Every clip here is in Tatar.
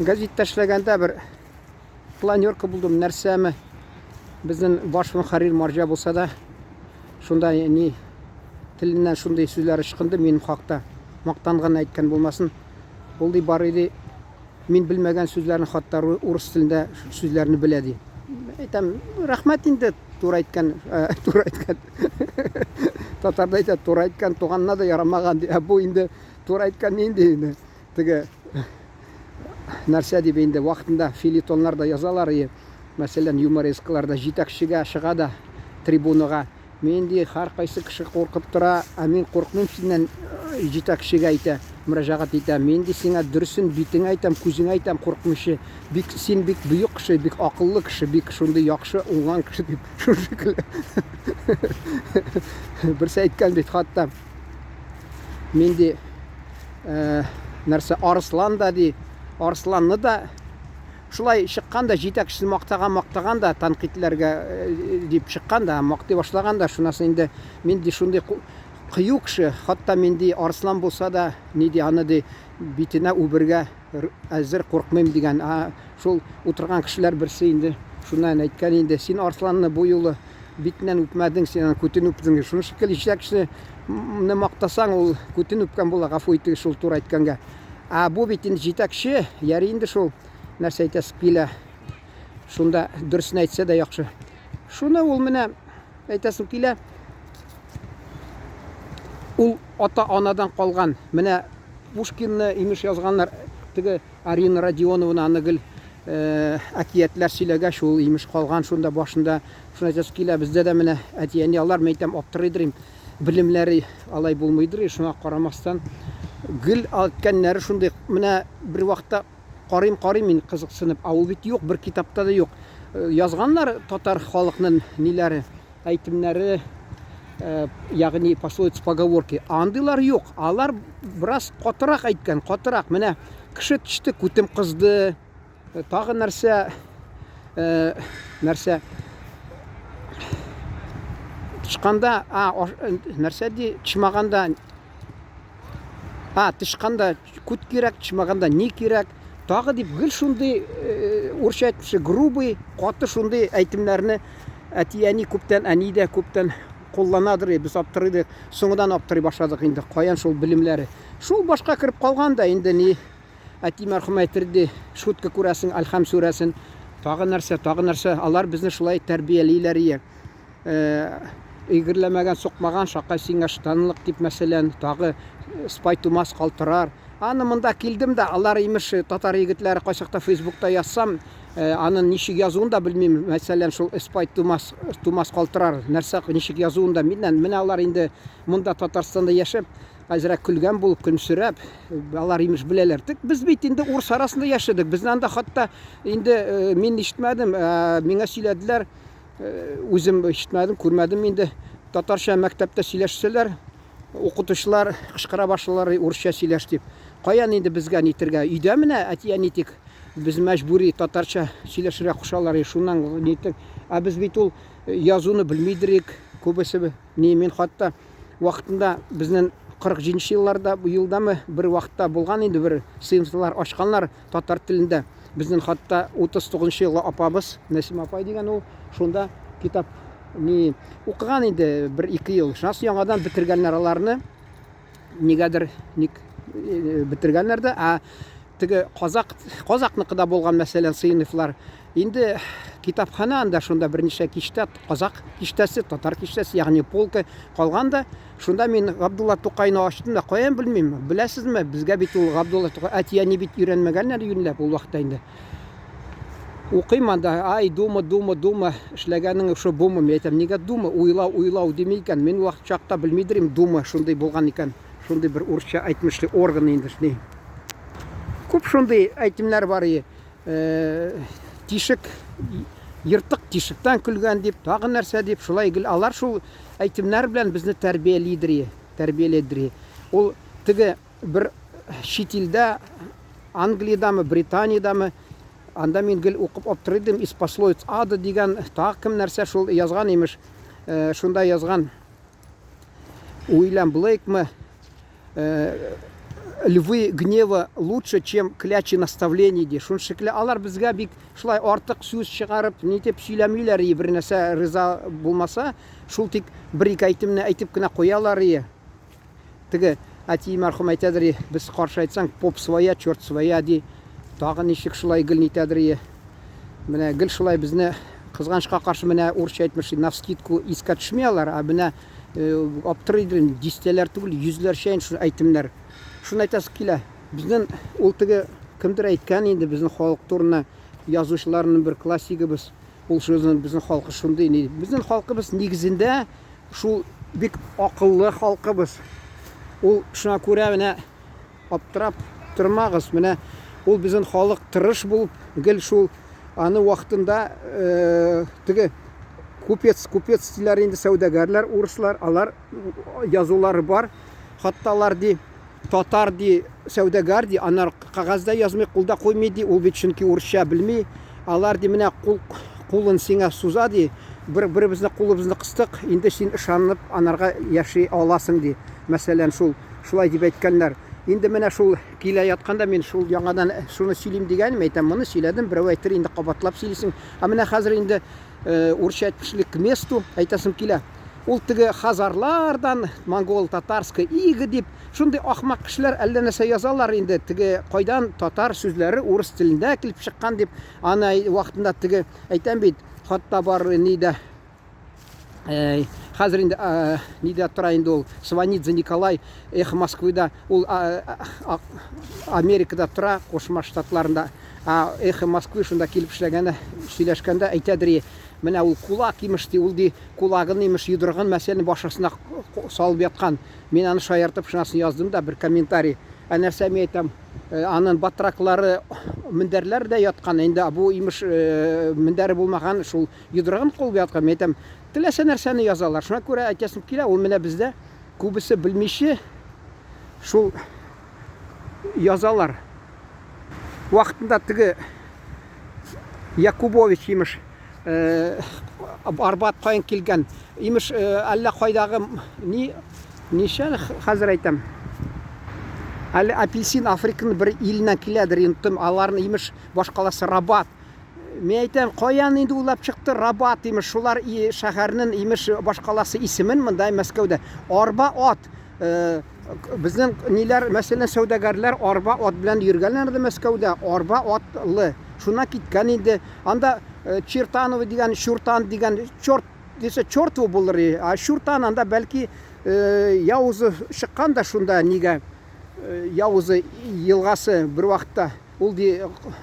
Газетта эшләгәндә бер планерка булдым, нәрсәме безнең баш мөхәррир марҗа булса да, шунда ни теленнән шундый сүзләр ычкынды минем хакта. Мактанган әйткән булмасын. Ул ди бар иде, мин белмәгән сүзләрне хатта урыс телендә сүзләрне белә ди. Әйтәм, рәхмәт инде, туры әйткән, туры әйткән. Татарда әйтә, туры әйткән туганна да ярамаган ди. Бу инде туры әйткән инде инде. Теге нәрсә дип инде вакытында филитоннарда язалар, мәсәлән, юморескаларда җитәкчегә чыга да трибунага. Мен ди һәркайсы кеше куркып тора, мин куркмыйм синнән, җитәкчегә әйтә, мөрәҗәгать итә. Мен ди сиңа дөресен битеңә әйтәм, күзеңә әйтәм, куркмыйчы. Бик син бик бөек кеше, бик акыллы кеше, бик шундый яхшы уңган кеше дип шундый. Берсе әйткән бит хатта. Мен ди нәрсә арыслан да ди, арысланны да шулай чыккан да җитәкчесен мактаган да танкитләргә дип чыккан да, мактый башлаган да, шунысы инде мин ди шундый кыю кеше, хатта мин ди арыслан булса да, ни ди аны ди битенә үбергә әзер куркмыйм дигән. Шул утырган кешеләр берсе инде шуннан әйткән инде, син арысланны бу юлы битеннән үпмәдең, син күтен үптең. Шуны шикелле җитәкчене мактасаң, ул күтен үпкән була, гафу итегез шул туры әйткәнгә. Бу бит инде җитәкче, яри инде шул нәрсә әйтәсе килә. Шунда дөресен әйтсә дә яхшы. Шуны ул менә әйтәсем килә. Ул ата-анадан калган. Менә Пушкинны имеш язганнар, теге Арина Родионовна аны гел әкиятләр сөйләгәч, ул имеш калган шунда башында. Шуны әйтәсе килә, бездә дә менә әти-әни алар мәйтәм аптырыйдыр, белемләре алай булмыйдыр, шуңа карамастан гел әйткәннәре шундый. Менә бер вакытта карыйм мин кызыксынып, ул бит юк, бер китапта да юк. Язганнар татар халыкның ниләре, әйтемнәре, ягъни пословицы, поговорки. Андыйлар юк. Алар бераз катырак әйткән, катырак. Менә кеше төште, күтем кызды. Тагы нәрсә тышканда, нәрсә ди, тышмаганда, тышканда күт кирәк, тышмаганда ни кирәк. Тагы дип гел шундый урысча әйтмешә, грубый, каты шундый әйтемнәрне әти-әни күптән, әни дә күптән кулланадыр. Без аптырыйдык, соңыдан аптырый башладык инде. Каян шул белемләре? Шул башка кирип калган да инде ни әти мәрхүм әйтерде, шутка күрәсең, Алхам сүрәсен, тагы нәрсә. Алар безне шулай тәрбиялиләр. Игерләмәгән, сукмаган, шакай сиңа штанлык дип, мәсәлән, тагы спай тумас калтырар. Аны монда килдем да, алар имеш татар егетләре кайчакта Фейсбукта язсам, аны ничек язуын да белмим. Мәсәлән, шул спай тумас калтырар, нәрсә ничек язуын да миннән. Менә алар инде монда Татарстанда яшәп, әзрәк көлгән булып, көлмсерәп, алар имеш беләләр. Тик без бит инде урыс арасында яшәдек. Безнән дә хатта инде мин ишетмәдем, миңа сөйләделәр, үзем ишетмәдем, күрмәдем инде. Татарча мәктәптә сөйләшсәләр, укытучылар кычкыра башлалар, урысча сөйләш дип. Каян инде безгә нитергә? Өйдә менә әти-әни тик без мәҗбүри татарча сөйләшергә кушалар, шуннан нитек. Без бит ул язуны белмидерик, күбесе. Мин хатта вакытында безнең 47 елларда, бу елдамы бер вакытта булган инде, бер сыйныфлар ачканнар татар телендә. Безнең хатта 39 елга апабыз, Нәсим апай дигән, ул шунда китап ни укыган инде, 1-2 ел. Шунысы яңадан битергәннәр аларны. Нигәдер битергәннәр дә, теге казакныкы да булган, мәсәлән, сыйныфлар. Инде китапхана анда шунда берничә киштә, казак киштәсе, татар киштәсе, ягъни полка калган да. Шунда мин Габдулла Тукайны ачтым да, каян белмим. Беләсезме, безгә бит ул Габдулла Тукай әти-әни бит өйрәнмәгәннәр юньләп ул вакытта инде. Укыйм анда, дума эшләгәнең шу бума. Мин әйтәм, нигә дума? Уйлау дими икән. Мин вакыт чакта белмидерим, дума шундый булган икән. Шундый бер урысча әйтмешле орган инде шундый. Күп шундый әйтемнәр бар. Тишек, йыртык тишектән көлгән дип, тагы нәрсә дип, шулай гел алар шул әйтемнәр белән безне тәрбияледер. Ул теге бер чит илдә, Англиядамы, Британиядамы, анда мин гел укып аптырыйдым, из пословиц ада дигән, тагы кем нәрсә шул язган имеш. Шунда язган Уильям Блейкмы, львы гнева лучше, чем клячи наставлений ди. Шун шекле алар безгә бик шулай артык сүз чыгарып, нитеп сөйләмиләр и бер нәрсә риза булмаса, шул тик бер-ике әйтемне әйтеп кенә куялар и. Теге әти мәрхүм әйтәдер, без каршы әйтсәң, поп своя, черт своя ди. Тагы ничек шулай гел нитәдер. Менә гел шулай безне кызганычка каршы менә урысча әйтмеши, навскидку искә төшмәялар, а менә аптырыйдыр, дистәләр түгел, йөзләрчә шул әйтемнәр. Шуны әйтәсе килә. Безнең ул теге кемдер әйткән инде, безнең халык турында язучыларның бер классигыбыз. Ул сүзнең безнең халкы шундый. Безнең халкыбыз нигезендә шул бик акыллы халкыбыз. Ул шуңа күрә менә аптырап тормагыз. Менә ул безнең халык тырыш булып, гел шул аны вакытында теге купец диләр инде, сәүдәгәрләр, урыслар, алар язулары бар. Хатталар ди, татар ди, сәүдәгәр ди, анар кагазда язмый, кулда куймый ди, ул бит чөнки урысча белми. Алар ди, менә кулын сиңа суза ди, бер-беребезне кулыбызны кыстык, инде син ышанып анарга яши аласың ди. Мәсәлән, шулай дип әйткәннәр. Инде менә шул килә ятканда мен шул яңадан шуны сөйлим дигәнем, әйтәм, моны сөйләдем, берәү әйтер, инде кабатлап сөйлисең. А менә хәзер инде урысча әйтмешлек к месту әйтәсем килә. Ул теге хазарлардан монгол татарская иге дип, шундый ахмак кешеләр әллә нәрсә язалар инде. Теге кайдан татар сүзләре урыс телендә килеп чыккан дип, аны вакытында теге әйтәм бит, хатта бар нидә. Хәзер инде нидә тора инде ул Сванидзе Николай, Эхо Москвыда, ул Америкада тора, Кушма Штатларында. Эхо Москвы шунда килеп эшләгәндә, сөйләшкәндә әйтәдер, менә ул кулак имеш ди, ул ди кулагын имеш йодрыгын мәсәлән башысына салып яткан. Мин аны шаяртып шунасын яздым да, бер комментарий. Нәрсә мен әйтәм, аның батраклары мендәрләрдә яткан, инде бу имеш мендәре булмаган, шул йодрыгын кулып яткан. Мен әйтәм, теләсә нәрсәне язалар. Шуңа күрә әйтәсем килә, ул менә бездә күбесе белмичә шул язалар. Вакытында теге Якубович имеш Арбат кайын килгән. Имеш әллә кайдагы ничә хәзер әйтәм. Әле апельсин Африканың бер иленнән киләдер, интем аларны имеш башкаласы Рабат. Мен әйтәм, каян инде улап чыкты Рабат имеш, шулар шәһәрнең имеш башкаласы исемен монда Мәскәүдә. Арба ат. Безнең ниләр, мәсәлән, сәүдәгәрләр арба ат белән йөргәннәр иде Мәскәүдә. Арба атлы. Шуна киткән инде. Анда Чертанова дигән, Шуртан дигән, чорт дисә чорту булыр. А Шуртан анда бәлки Яузы чыккан да шунда нигә. Яузы елгасы бер вакытта ул ди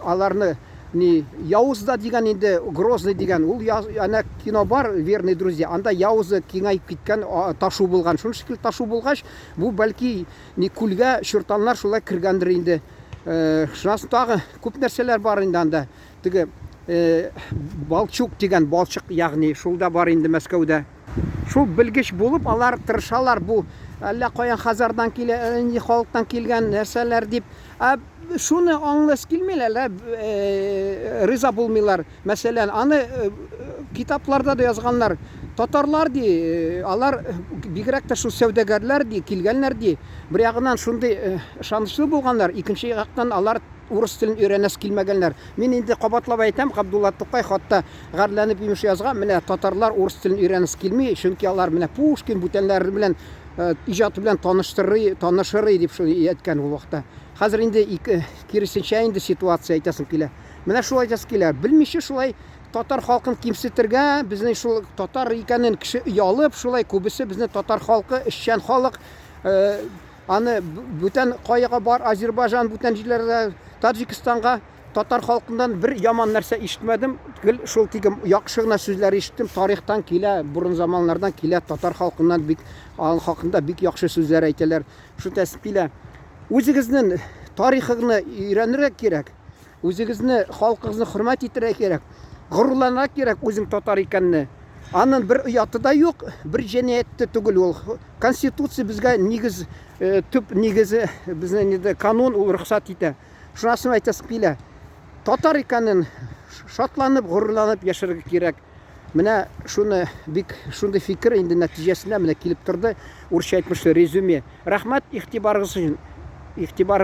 аларны Яузда дигән инде, Грозный дигән, ул ана кино бар, верные друзья. Анда Яузы киңәйеп киткән, ташу булган. Шуның шикелле ташу булгач, бу бәлки күлгә Шуртаннар шулай кергәндер инде. Шунысы тагы күп нәрсәләр бар инде анда. Теге Балчук дигән, балчык ягъни, шулда бар инде Мәскәүдә. Шул белгеч булып алар тырышалар, бу әллә каян Хазардан килә, инде халыктан килгән нәрсәләр дип. Шуны аңлас килмиләр, риза булмыйлар. Мәсәлән, аны китапларда да язганнар. Татарлар ди, алар бигрәк тә шул сәүдәгәрләр ди, килгәннәр ди. Бер ягыннан шундый ышанычлы булганнар, икенче яктан алар урыс телен өйрәнәс килмәгәннәр. Мин инде кабатлап әйтәм, Габдулла Тукай хатта гарләнеп имеш язган, менә татарлар урыс телен өйрәнәс килми, чөнки алар менә Пушкин бүтәннәр белән иҗаты белән танышырый дип әйткән ул вакытта. Хәзер инде киресенчә инде ситуация әйтәсем килә. Менә шулай әйтәсем килә. Белмичә шулай татар халкын кимсетергә, безнең шул татар икәнен кеше ялып, шулай күбесе безнең татар халкы эшчән халык. Аны бүтән кайга бар, Азербайҗан бүтән җирләрдә, Таҗикстанга татар халкындан бер яман нәрсә ишетмәдем. Шул тигем яхшы гына сүзләр ишеттем, тарихтан килә, бурын заманнардан килә, татар халкыннан бик хакында бик яхшы сүзләр әйтәләр. Шу тәсбih килә. Үзегезнең тарихыгны өйрәнергә кирәк. Үзегезне, халкыгызны хөрмәт итәргә кирәк. Горурланырга кирәк үзең татар икәнне. Аның бер уяты да юк, бер җәнәятте түгел ул. Конституция безгә нигез, төп нигезе, безнең инде канун ул рөхсәт итә. Шунасын әйтәсем килә. Татар икәнен шатланып, горурланып яшәргә кирәк. Менә шуны бик шундый фикер инде нәтиҗәсендә менә килеп торды. Урысча әйтмешчә резюме. Рәхмәт игътибарыгыз өчен. игътибар